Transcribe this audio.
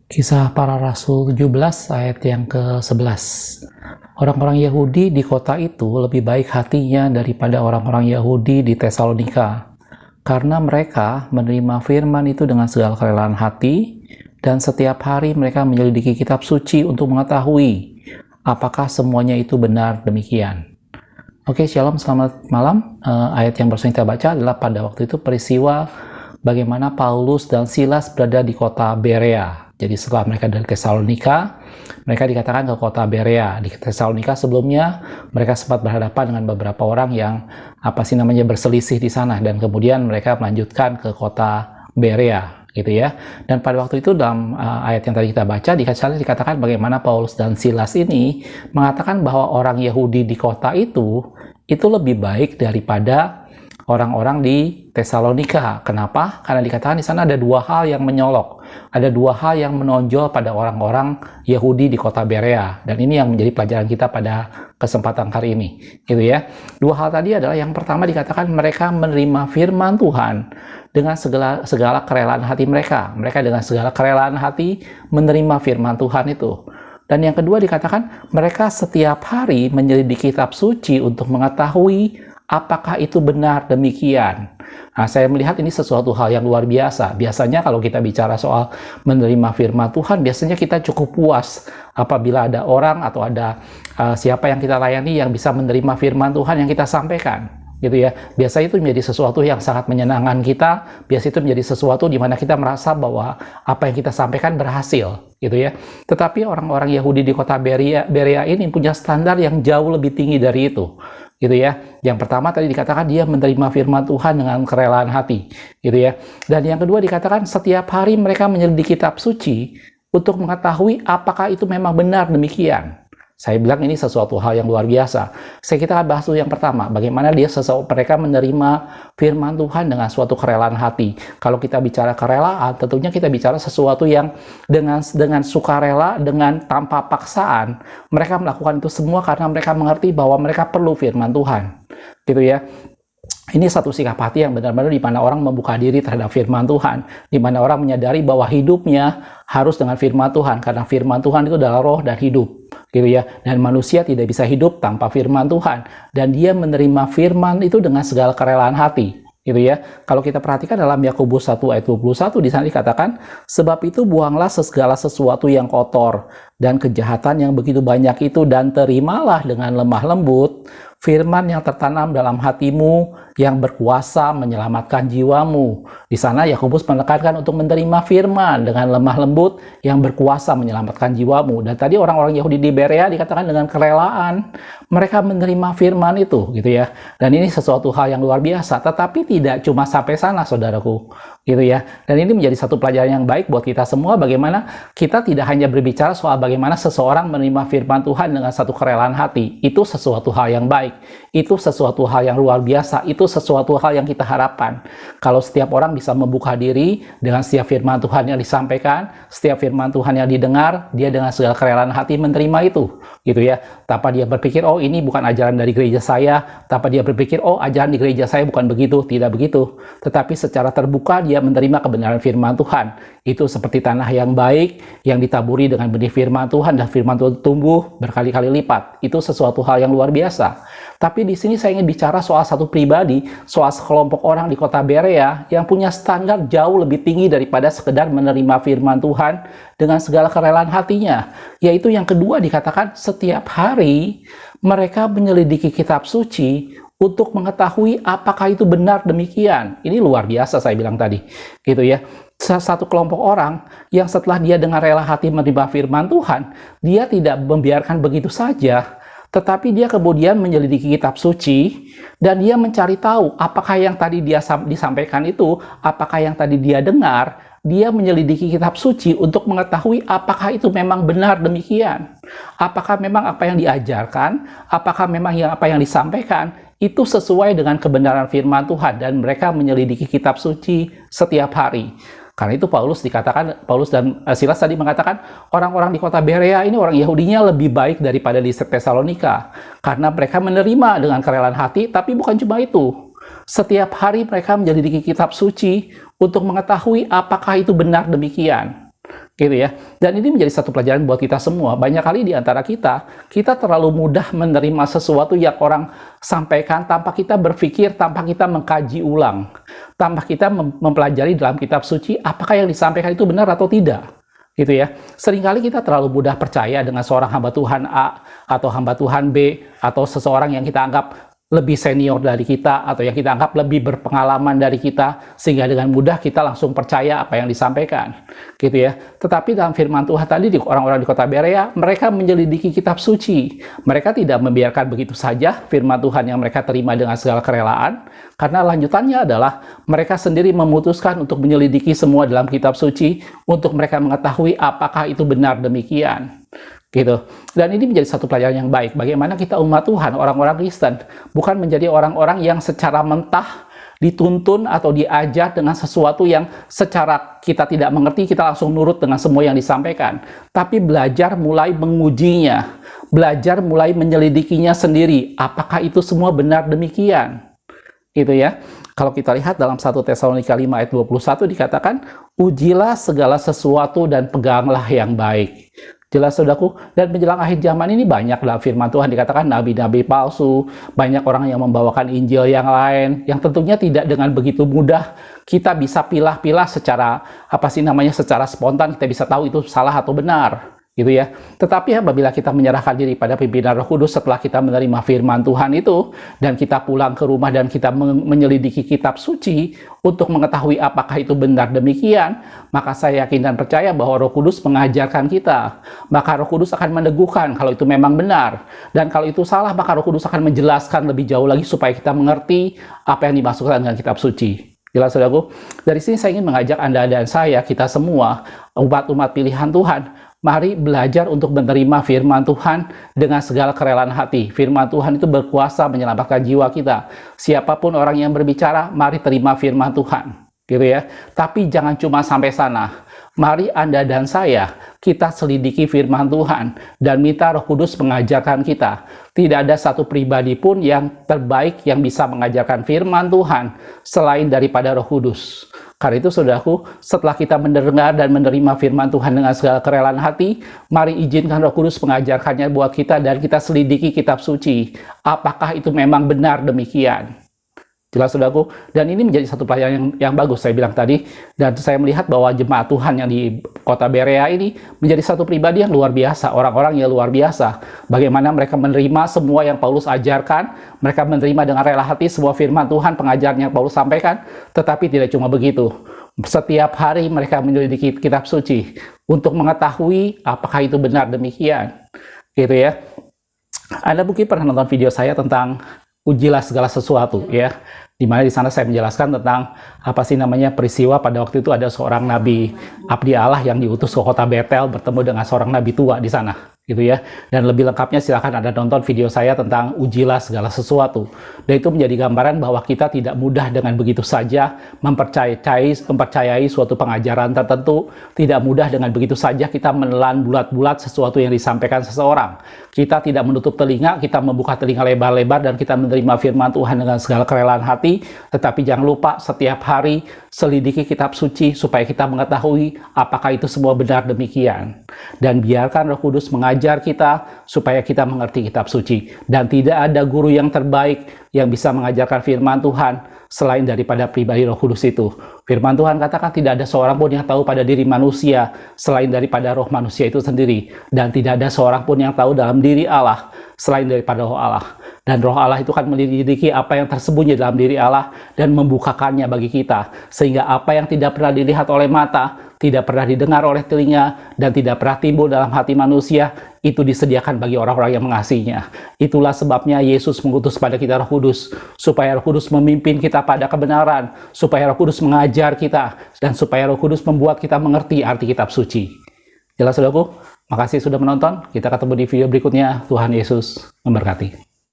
Kisah Para Rasul 17 ayat yang ke-11. Orang-orang Yahudi di kota itu lebih baik hatinya daripada orang-orang Yahudi di Tesalonika, karena mereka menerima firman itu dengan segala kerelaan hati, dan setiap hari mereka menyelidiki kitab suci untuk mengetahui apakah semuanya itu benar demikian. Oke, shalom, selamat malam. Ayat yang barusan kita baca adalah pada waktu itu peristiwa bagaimana Paulus dan Silas berada di kota Berea. Jadi setelah mereka dari Tesalonika, mereka dikatakan ke kota Berea. Di Tesalonika sebelumnya mereka sempat berhadapan dengan beberapa orang yang berselisih di sana, dan kemudian mereka melanjutkan ke kota Berea, gitu ya. Dan pada waktu itu dalam ayat yang tadi kita baca dikatakan bagaimana Paulus dan Silas ini mengatakan bahwa orang Yahudi di kota itu lebih baik daripada orang-orang di Tesalonika. Kenapa? Karena dikatakan di sana ada dua hal yang menyolok. Ada dua hal yang menonjol pada orang-orang Yahudi di kota Berea. Dan ini yang menjadi pelajaran kita pada kesempatan kali ini. Gitu ya. Dua hal tadi adalah yang pertama dikatakan mereka menerima firman Tuhan dengan segala kerelaan hati mereka. Mereka dengan segala kerelaan hati menerima firman Tuhan itu. Dan yang kedua dikatakan mereka setiap hari menyelidiki kitab suci untuk mengetahui apakah itu benar demikian. Nah, saya melihat ini sesuatu hal yang luar biasa. Biasanya kalau kita bicara soal menerima firman Tuhan, biasanya kita cukup puas apabila ada orang atau ada siapa yang kita layani yang bisa menerima firman Tuhan yang kita sampaikan. Gitu ya. Biasa itu menjadi sesuatu yang sangat menyenangkan kita. Biasa itu menjadi sesuatu di mana kita merasa bahwa apa yang kita sampaikan berhasil, gitu ya. Tetapi orang-orang Yahudi di kota Berea ini punya standar yang jauh lebih tinggi dari itu. Gitu ya. Yang pertama tadi dikatakan dia menerima firman Tuhan dengan kerelaan hati, gitu ya. Dan yang kedua dikatakan setiap hari mereka menyelidiki kitab suci untuk mengetahui apakah itu memang benar demikian. Saya bilang ini sesuatu hal yang luar biasa. Kita akan bahas dulu yang pertama, bagaimana mereka menerima firman Tuhan dengan suatu kerelaan hati. Kalau kita bicara kerelaan, tentunya kita bicara sesuatu yang dengan sukarela, dengan tanpa paksaan. Mereka melakukan itu semua karena mereka mengerti bahwa mereka perlu firman Tuhan. Gitu ya. Ini satu sikap hati yang benar-benar di mana orang membuka diri terhadap firman Tuhan, di mana orang menyadari bahwa hidupnya harus dengan firman Tuhan, karena firman Tuhan itu adalah roh dan hidup, gitu ya. Dan manusia tidak bisa hidup tanpa firman Tuhan, dan dia menerima firman itu dengan segala kerelaan hati, gitu ya. Kalau kita perhatikan dalam Yakobus 1 ayat 21 di sana dikatakan, sebab itu buanglah segala sesuatu yang kotor dan kejahatan yang begitu banyak itu, dan terimalah dengan lemah lembut firman yang tertanam dalam hatimu yang berkuasa menyelamatkan jiwamu. Di sana Yakobus menekankan untuk menerima firman dengan lemah lembut yang berkuasa menyelamatkan jiwamu. Dan tadi orang-orang Yahudi di Berea dikatakan dengan kerelaan mereka menerima firman itu, gitu ya. Dan ini sesuatu hal yang luar biasa, tetapi tidak cuma sampai sana, saudaraku, gitu ya. Dan ini menjadi satu pelajaran yang baik buat kita semua, bagaimana kita tidak hanya berbicara soal bagaimana seseorang menerima firman Tuhan dengan satu kerelaan hati. Itu sesuatu hal yang baik. Itu sesuatu hal yang luar biasa. Itu sesuatu hal yang kita harapkan. Kalau setiap orang bisa membuka diri dengan setiap firman Tuhan yang disampaikan, setiap firman Tuhan yang didengar, dia dengan segala kerelaan hati menerima itu, gitu ya. Tanpa dia berpikir, oh ini bukan ajaran dari gereja saya. Tanpa dia berpikir, oh ajaran di gereja saya bukan begitu. Tidak begitu. Tetapi secara terbuka dia menerima kebenaran firman Tuhan. Itu seperti tanah yang baik, yang ditaburi dengan benih firman Tuhan, dan firman Tuhan tumbuh berkali-kali lipat. Itu sesuatu hal yang luar biasa. Tapi di sini saya ingin bicara soal satu pribadi, soal sekelompok orang di kota Berea yang punya standar jauh lebih tinggi daripada sekedar menerima firman Tuhan dengan segala kerelaan hatinya. Yaitu yang kedua dikatakan setiap hari mereka menyelidiki kitab suci untuk mengetahui apakah itu benar demikian. Ini luar biasa saya bilang tadi, gitu ya. Satu kelompok orang yang setelah dia dengan rela hati menerima firman Tuhan, dia tidak membiarkan begitu saja, tetapi dia kemudian menyelidiki kitab suci dan dia mencari tahu apakah yang tadi dia disampaikan itu, apakah yang tadi dia dengar. Dia menyelidiki kitab suci untuk mengetahui apakah itu memang benar demikian. Apakah memang apa yang diajarkan, apakah memang apa yang disampaikan itu sesuai dengan kebenaran firman Tuhan, dan mereka menyelidiki kitab suci setiap hari. Karena itu Paulus dan Silas tadi mengatakan orang-orang di kota Berea ini, orang Yahudinya lebih baik daripada di Tesalonika. Karena mereka menerima dengan kerelaan hati, tapi bukan cuma itu. Setiap hari mereka menyelidiki kitab suci untuk mengetahui apakah itu benar demikian. gitu ya. Dan ini menjadi satu pelajaran buat kita semua. Banyak kali di antara kita terlalu mudah menerima sesuatu yang orang sampaikan tanpa kita berpikir, tanpa kita mengkaji ulang, tanpa kita mempelajari dalam kitab suci apakah yang disampaikan itu benar atau tidak. Gitu ya. Seringkali kita terlalu mudah percaya dengan seorang hamba Tuhan A atau hamba Tuhan B atau seseorang yang kita anggap lebih senior dari kita atau yang kita anggap lebih berpengalaman dari kita, sehingga dengan mudah kita langsung percaya apa yang disampaikan, gitu ya. Tetapi dalam firman Tuhan tadi, orang-orang di kota Berea, mereka menyelidiki kitab suci. Mereka tidak membiarkan begitu saja firman Tuhan yang mereka terima dengan segala kerelaan, karena lanjutannya adalah mereka sendiri memutuskan untuk menyelidiki semua dalam kitab suci untuk mereka mengetahui apakah itu benar demikian. Gitu. Dan ini menjadi satu pelajaran yang baik. Bagaimana kita umat Tuhan, orang-orang Kristen, bukan menjadi orang-orang yang secara mentah dituntun atau diajar dengan sesuatu yang secara kita tidak mengerti, kita langsung nurut dengan semua yang disampaikan. Tapi belajar mulai mengujinya, belajar mulai menyelidikinya sendiri. Apakah itu semua benar demikian? Gitu ya. Kalau kita lihat dalam 1 Tesalonika 5 ayat 21 dikatakan, ujilah segala sesuatu dan peganglah yang baik. Jelas saudaraku, dan menjelang akhir zaman ini banyak dalam firman Tuhan dikatakan nabi-nabi palsu, banyak orang yang membawakan Injil yang lain, yang tentunya tidak dengan begitu mudah kita bisa pilah-pilah secara secara spontan kita bisa tahu itu salah atau benar. Gitu ya. Tetapi apabila kita menyerahkan diri pada pimpinan Roh Kudus setelah kita menerima firman Tuhan itu, dan kita pulang ke rumah dan kita menyelidiki kitab suci untuk mengetahui apakah itu benar demikian, maka saya yakin dan percaya bahwa Roh Kudus mengajarkan kita. Maka Roh Kudus akan meneguhkan kalau itu memang benar, dan kalau itu salah maka Roh Kudus akan menjelaskan lebih jauh lagi supaya kita mengerti apa yang dimaksudkan dengan kitab suci. Jelas saudaraku? Dari sini saya ingin mengajak Anda dan saya, kita semua, umat-umat pilihan Tuhan, mari belajar untuk menerima firman Tuhan dengan segala kerelaan hati. Firman Tuhan itu berkuasa menyelamatkan jiwa kita. Siapapun orang yang berbicara, mari terima firman Tuhan. Gitu ya. Tapi jangan cuma sampai sana. Mari Anda dan saya, kita selidiki firman Tuhan dan minta Roh Kudus mengajarkan kita. Tidak ada satu pribadi pun yang terbaik yang bisa mengajarkan firman Tuhan selain daripada Roh Kudus. Karena itu saudaraku, setelah kita mendengar dan menerima firman Tuhan dengan segala kerelaan hati, mari izinkan Roh Kudus mengajarkannya buat kita dan kita selidiki kitab suci. Apakah itu memang benar demikian? Jelas saudaraku, dan ini menjadi satu pelajaran yang bagus saya bilang tadi, dan saya melihat bahwa jemaat Tuhan yang di kota Berea ini menjadi satu pribadi yang luar biasa, orang-orang yang luar biasa. Bagaimana mereka menerima semua yang Paulus ajarkan, mereka menerima dengan rela hati semua firman Tuhan, pengajaran yang Paulus sampaikan, tetapi tidak cuma begitu. Setiap hari mereka menyelidiki kitab suci untuk mengetahui apakah itu benar demikian. Gitu ya. Anda mungkin pernah nonton video saya tentang ujilah segala sesuatu, ya. Dimana di sana saya menjelaskan tentang peristiwa pada waktu itu ada seorang nabi abdi Allah yang diutus ke kota Betel bertemu dengan seorang nabi tua di sana, gitu ya. Dan lebih lengkapnya silahkan Anda nonton video saya tentang ujilah segala sesuatu. Dan itu menjadi gambaran bahwa kita tidak mudah dengan begitu saja mempercayai suatu pengajaran tertentu, tidak mudah dengan begitu saja kita menelan bulat-bulat sesuatu yang disampaikan seseorang. Kita tidak menutup telinga, kita membuka telinga lebar-lebar dan kita menerima firman Tuhan dengan segala kerelaan hati, tetapi jangan lupa setiap hari selidiki kitab suci supaya kita mengetahui apakah itu semua benar demikian. Dan biarkan Roh Kudus mengajar kita supaya kita mengerti kitab suci. Dan tidak ada guru yang terbaik yang bisa mengajarkan firman Tuhan selain daripada pribadi Roh Kudus itu. Firman Tuhan katakan tidak ada seorang pun yang tahu pada diri manusia selain daripada roh manusia itu sendiri. Dan tidak ada seorang pun yang tahu dalam diri Allah selain daripada roh Allah. Dan roh Allah itu kan menyelidiki apa yang tersembunyi dalam diri Allah dan membukakannya bagi kita. Sehingga apa yang tidak pernah dilihat oleh mata, tidak pernah didengar oleh telinga, dan tidak pernah timbul dalam hati manusia, itu disediakan bagi orang-orang yang mengasihinya. Itulah sebabnya Yesus mengutus pada kita Roh Kudus, supaya Roh Kudus memimpin kita pada kebenaran, supaya Roh Kudus mengajar kita, dan supaya Roh Kudus membuat kita mengerti arti kitab suci. Jelas saudaraku? Makasih sudah menonton. Kita ketemu di video berikutnya. Tuhan Yesus memberkati.